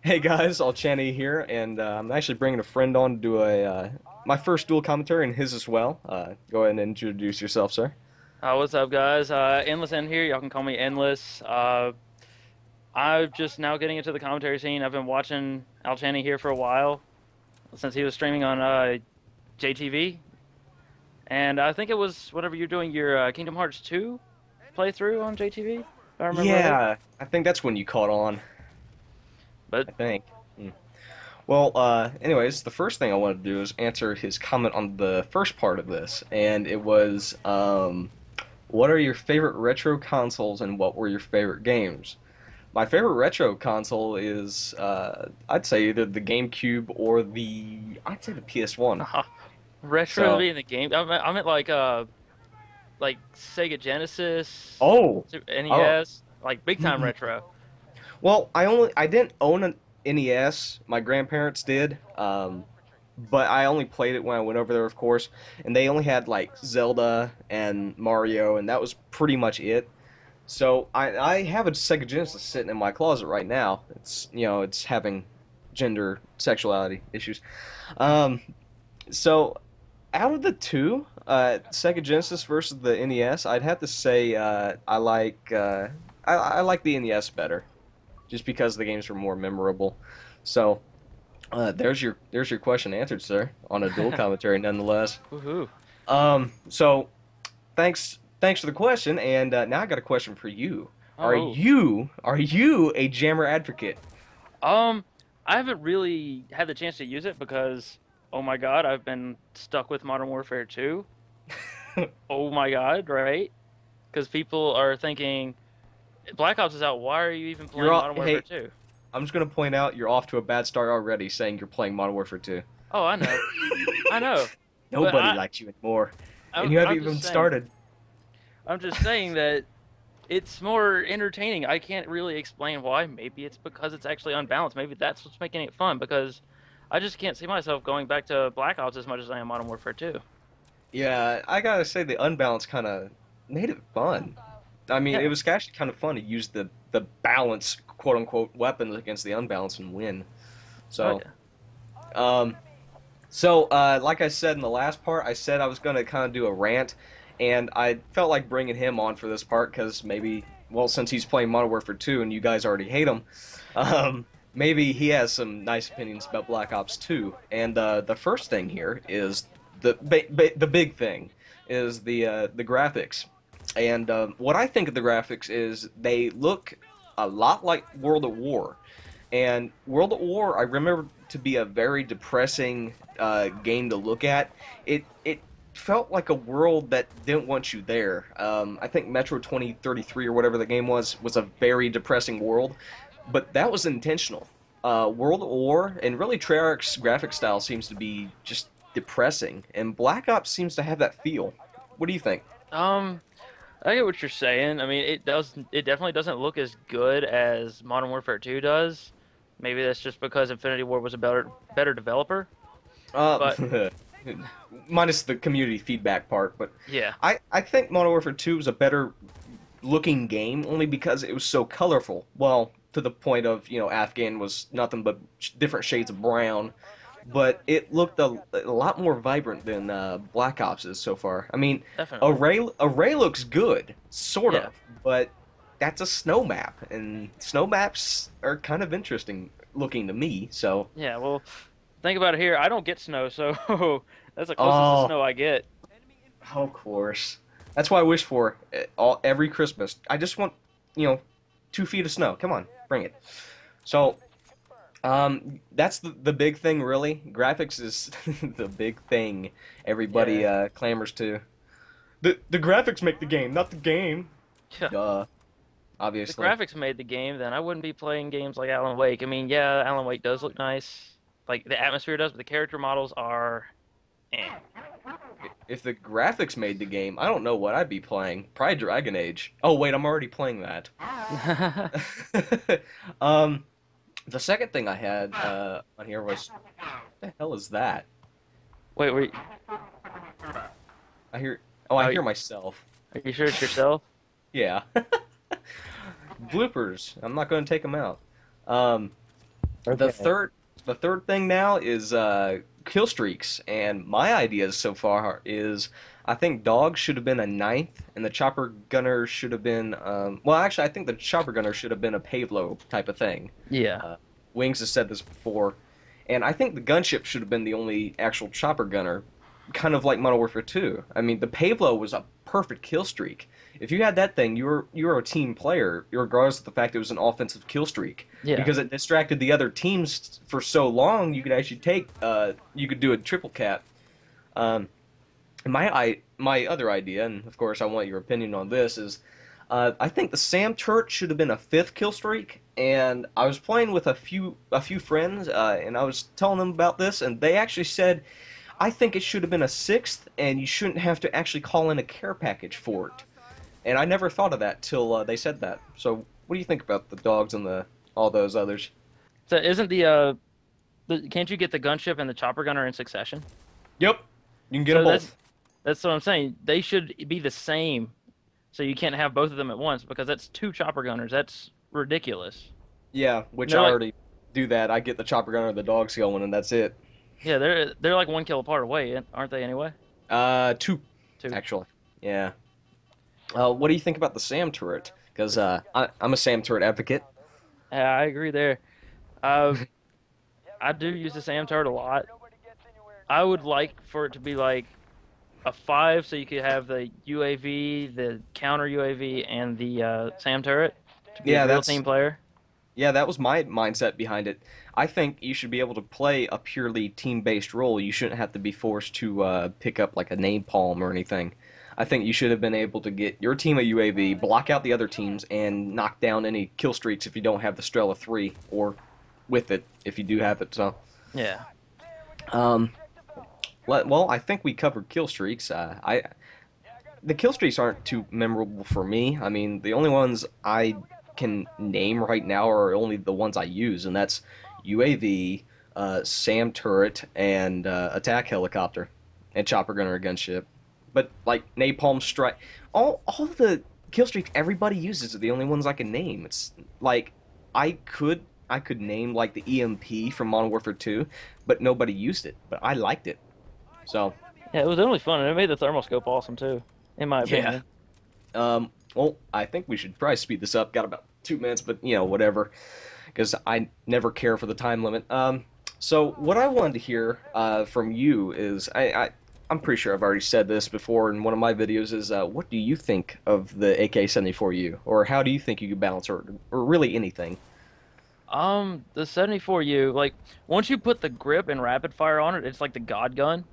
Hey guys, Alchani here, and I'm actually bringing a friend on to do a my first dual commentary and his as well. Go ahead and introduce yourself, sir. What's up, guys? Endless End here. Y'all can call me Endless. I'm just now getting into the commentary scene. I've been watching Al Chaney here for a while since he was streaming on JTV, and I think it was whenever you're doing your Kingdom Hearts 2 playthrough on JTV, if I remember right. Yeah, I think that's when you caught on. But I think. Hmm. Well, anyways, the first thing I wanted to do is answer his comment on the first part of this, and it was, what are your favorite retro consoles and what were your favorite games? My favorite retro console is, I'd say either the GameCube or I'd say the PS1. retro So, being the game, I meant like Sega Genesis, oh, oh, NES, like big time retro. well, I didn't own an NES. My grandparents did, but I only played it when I went over there, of course. And they only had like Zelda and Mario, and that was pretty much it. So I have a Sega Genesis sitting in my closet right now. It's having gender sexuality issues. Um, so out of the two, Sega Genesis versus the NES, I'd have to say I like the NES better, just because the games were more memorable. So there's your question answered, sir, on a dual commentary, nonetheless. Woohoo! So thanks for the question, and now I got a question for you. Oh. Are you a jammer advocate? Um, I haven't really had the chance to use it because, oh my God, I've been stuck with Modern Warfare 2. Oh my God, right? Because people are thinking Black Ops is out. Why are you even You're playing all, Modern Warfare hey, 2? I'm just gonna point out you're off to a bad start already, saying you're playing Modern Warfare 2. Oh, I know, but Nobody likes you anymore, and I'm, you haven't I'm even just saying, started. I'm just saying that it's more entertaining. I can't really explain why. Maybe it's because it's actually unbalanced. Maybe that's what's making it fun because I just can't see myself going back to Black Ops as much as I am Modern Warfare 2. Yeah, I gotta say the unbalance kind of made it fun. I mean, it Yeah. was actually kind of fun to use the balance, quote unquote, weapons against the unbalance and win. Oh So, yeah. um, like I said in the last part, I said I was gonna kind of do a rant, and I felt like bringing him on for this part because maybe, well, since he's playing Modern Warfare 2 and you guys already hate him, maybe he has some nice opinions about Black Ops 2. And the first thing here is the big thing is the graphics. And what I think of the graphics is they look a lot like World at War. And World at War, I remember to be a very depressing game to look at. It felt like a world that didn't want you there. I think Metro 2033 or whatever the game was a very depressing world, but that was intentional. World at War and really Treyarch's graphic style seems to be just depressing, and Black Ops seems to have that feel. What do you think? Um, I get what you're saying. I mean, it definitely doesn't look as good as Modern Warfare 2 does. Maybe that's just because Infinity Ward was a better developer. But Uh, minus the community feedback part, but yeah, I think Modern Warfare 2 was a better looking game only because it was so colorful. Well, to the point of, Afghan was nothing but different shades of brown, but it looked a lot more vibrant than Black Ops is so far. I mean, definitely. Array looks good, sort Yeah. of, but that's a snow map, and snow maps are kind of interesting looking to me, so. Yeah, well, think about it here. I don't get snow, so that's the closest to Oh, snow I get. of course. That's what I wish for every Christmas. I just want, you know, 2 feet of snow. Come on, bring it. So, that's the big thing, really. Graphics is the big thing everybody Yeah. clamors to. The graphics make the game, not the game. Yeah. Duh, The obviously. graphics made the game, then I wouldn't be playing games like Alan Wake. I mean, yeah, Alan Wake does look nice. Like the atmosphere does, but the character models are eh. If the graphics made the game, I don't know what I'd be playing. Probably Dragon Age. Oh wait, I'm already playing that. um, the second thing I had on here was, what the hell is that? Wait, wait. I hear. Oh, I Are hear myself. you sure it's yourself? Yeah. Bloopers. I'm not going to take them out. Um, The Okay. third the third thing now is kill streaks, and my ideas so far is I think dog should have been a ninth, and the chopper gunner should have been well, actually, I think the chopper gunner should have been a payload type of thing. Yeah. Uh, Wings has said this before, and I think the gunship should have been the only actual chopper gunner, kind of like Modern Warfare 2. I mean, the Pavlo was a perfect kill streak. If you had that thing, you were a team player, regardless of the fact it was an offensive kill streak, Yeah. because it distracted the other teams for so long. You could actually you could do a triple cap. Um, my other idea, and of course I want your opinion on this, is I think the Sam turret should have been a fifth kill streak. And I was playing with a few friends, and I was telling them about this, and they actually said I think it should have been a sixth, and you shouldn't have to actually call in a care package for it. And I never thought of that till they said that. So what do you think about the dogs and the all those others? So isn't the can't you get the gunship and the chopper gunner in succession? Yep, you can get them So both. that's what I'm saying. They should be the same. So you can't have both of them at once because that's two chopper gunners. That's ridiculous. Yeah, And which they're I like already do that. I get the chopper gunner, the dogs going, and that's it. yeah, they're like 1 kill apart away, aren't they anyway? Two Two. actually. Yeah. What do you think about the Sam turret? Because I'm a Sam turret advocate. Yeah, I agree there. Uh, I do use the SAM turret a lot. I would like for it to be like a five, so you could have the UAV, the counter UAV, and the SAM turret to be a Yeah, real team player. that was my mindset behind it. I think you should be able to play a purely team-based role. You shouldn't have to be forced to pick up like a napalm or anything. I think you should have been able to get your team a UAV, block out the other teams, and knock down any kill streaks if you don't have the Strela 3, or with it if you do have it. So, Yeah. um, well, I think we covered kill streaks. The kill streaks aren't too memorable for me. I mean, the only ones I can name right now are only the ones I use, and that's UAV, SAM turret, and attack helicopter, and chopper gunner gunship. But like napalm strike, all the kill streaks everybody uses are the only ones I can name. It's like I could I could name like the EMP from Modern Warfare 2, but nobody used it. But I liked it. So Yeah, it was really fun, and it made the thermoscope awesome too, in my yeah. opinion. Well, I think we should probably speed this up. Got about 2 minutes, but whatever, because I never care for the time limit. So what I wanted to hear from you is I'm pretty sure I've already said this before in one of my videos. Is what do you think of the AK-74U, or how do you think you could balance, or really anything? The 74U, like once you put the grip and rapid fire on it, it's like the God gun.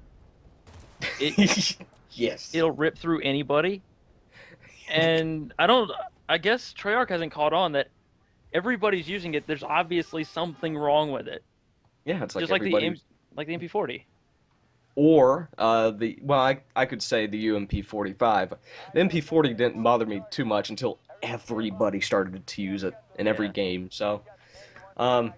It Yes. it'll rip through anybody. And I don't, I guess Treyarch hasn't caught on that everybody's using it. There's obviously something wrong with it, Yeah, it's like just like everybody. like the MP40. Or I could say the UMP-45. The MP40 didn't bother me too much until everybody started to use it in every Yeah. game. So, um,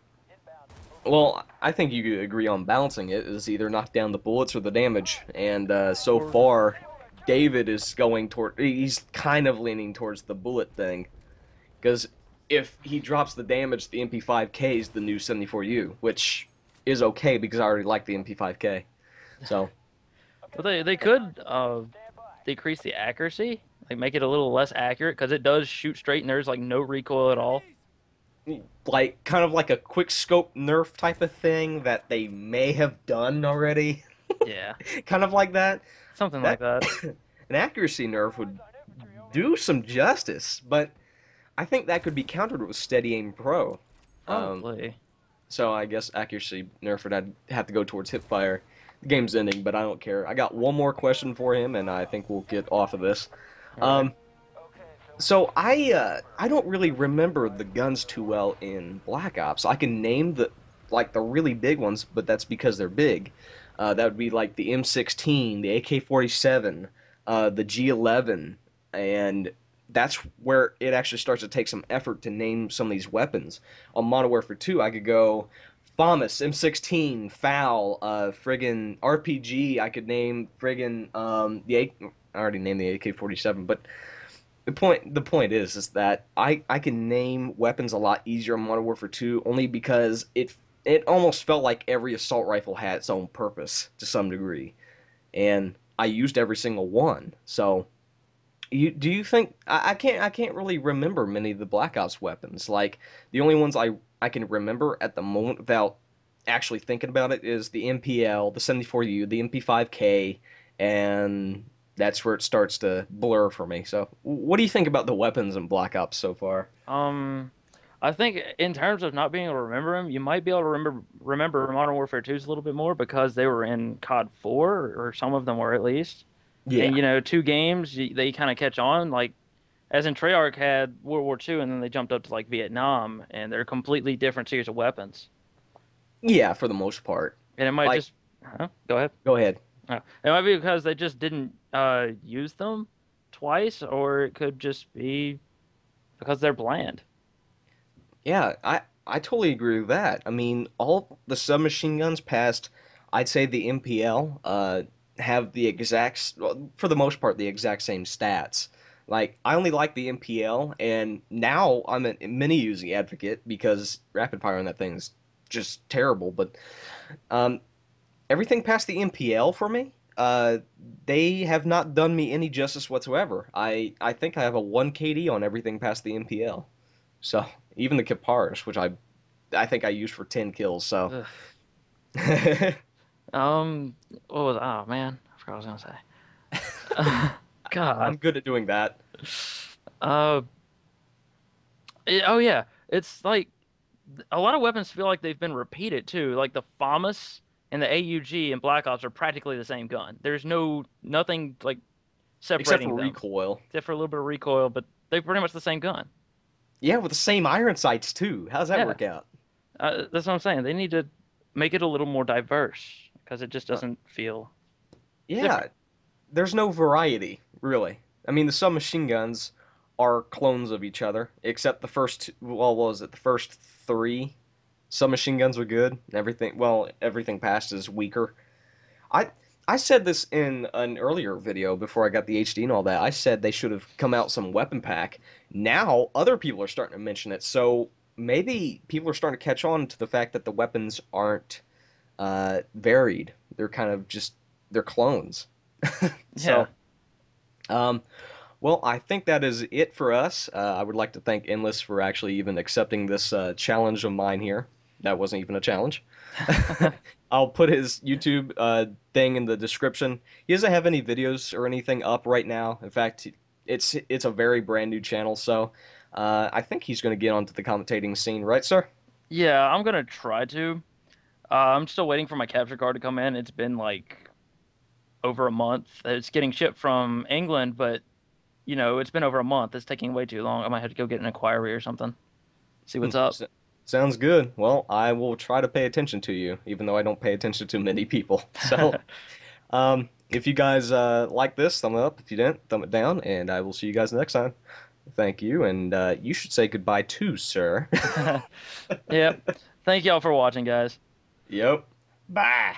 well, I think you could agree on balancing it is either knock down the bullets or the damage. And so Or far, David is going toward. He's kind of leaning towards the bullet thing because if he drops the damage, the MP5K is the new 74U, which is okay because I already like the MP5K. So. but they could decrease the accuracy, like make it a little less accurate because it does shoot straight and there's like no recoil at all. Like kind of like a quick scope nerf type of thing that they may have done already. Yeah, Kind of like that. something like That that. an accuracy nerf would do some justice, but I think that could be countered with steady aim pro. Um, Probably. so I guess accuracy nerf would have to go towards hip fire. The game's ending, but I don't care. I got one more question for him, and I think we'll get off of this. All right. Um, So I don't really remember the guns too well in Black Ops. I can name the really big ones, but that's because they're big. That would be like the M16, the AK-47, the G11, and that's where it actually starts to take some effort to name some of these weapons. On Modern Warfare 2, I could go FAMAS, M16, FAL, friggin' RPG. I could name friggin' I already named the AK-47, but the point is that I can name weapons a lot easier on Modern Warfare 2 only because it almost felt like every assault rifle had its own purpose to some degree, and I used every single one. So, do you think I can't really remember many of the Black Ops weapons. Like the only ones I can remember at the moment without actually thinking about it is the MPL, the 74U, the MP5K, and that's where it starts to blur for me. So, what do you think about the weapons in Black Ops so far? Um, I think in terms of not being able to remember them, you might be able to remember Modern Warfare 2's a little bit more because they were in COD 4, or some of them were at least. And Yeah. 2 games they kind of catch on. Like as in Treyarch had World War II, and then they jumped up to like Vietnam, and they're completely different series of weapons. Yeah, for the most part. And it might Like, just, huh? Go ahead. go ahead. It might be because they just didn't use them twice, or it could just be because they're bland. Yeah, I totally agree with that. I mean, all the submachine guns past, I'd say the MPL, have the exact, well, for the most part, the exact same stats. Like, I only like the MPL, and now I'm a mini using advocate because rapid fire on that thing is just terrible. But um, everything past the MPL for me, they have not done me any justice whatsoever. I think I have a 1 KD on everything past the MPL. So even the Kiparis, which I think I used for 10 kills. So Ugh. I'm What was? Oh man, I forgot what I was gonna say. God. good at doing that. Uh. Oh yeah, it's like a lot of weapons feel like they've been repeated too. Like the FAMAS and the AUG and Black Ops are practically the same gun. There's nothing like Except separating for them, recoil. except for a little bit of recoil, but they're pretty much the same gun. Yeah, with the same iron sights too. How does that Yeah, work out? that's what I'm saying. They need to make it a little more diverse because it just Uh, doesn't feel yeah, different. there's no variety, really. I mean, the submachine guns are clones of each other, except the first, well, what was it? The first three submachine guns were good. Everything, well, everything past is weaker. I I said this in an earlier video before I got the HD and all that. I said they should have come out some weapon pack. Now other people are starting to mention it, so maybe people are starting to catch on to the fact that the weapons aren't varied. They're kind of just they're clones. Yeah. So, um, well, I think that is it for us. I would like to thank Endless for actually even accepting this challenge of mine here. That wasn't even a challenge. I'll put his YouTube thing in the description. He doesn't have any videos or anything up right now. In fact, it's a very brand new channel, so I think he's going to get onto the commentating scene, right, sir? Yeah, I'm gonna try to. I'm still waiting for my capture card to come in. It's been like over a month. It's getting shipped from England, but it's been over a month. It's taking way too long. I might have to go get an inquiry or something. See Hmm, what's up. sounds good. Well, I will try to pay attention to you, even though I don't pay attention to many people. So, if you guys like this, thumb it up. If you didn't, thumb it down, and I will see you guys next time. Thank you, and you should say goodbye too, sir. Yep. Thank y'all for watching, guys. Yep. Bye.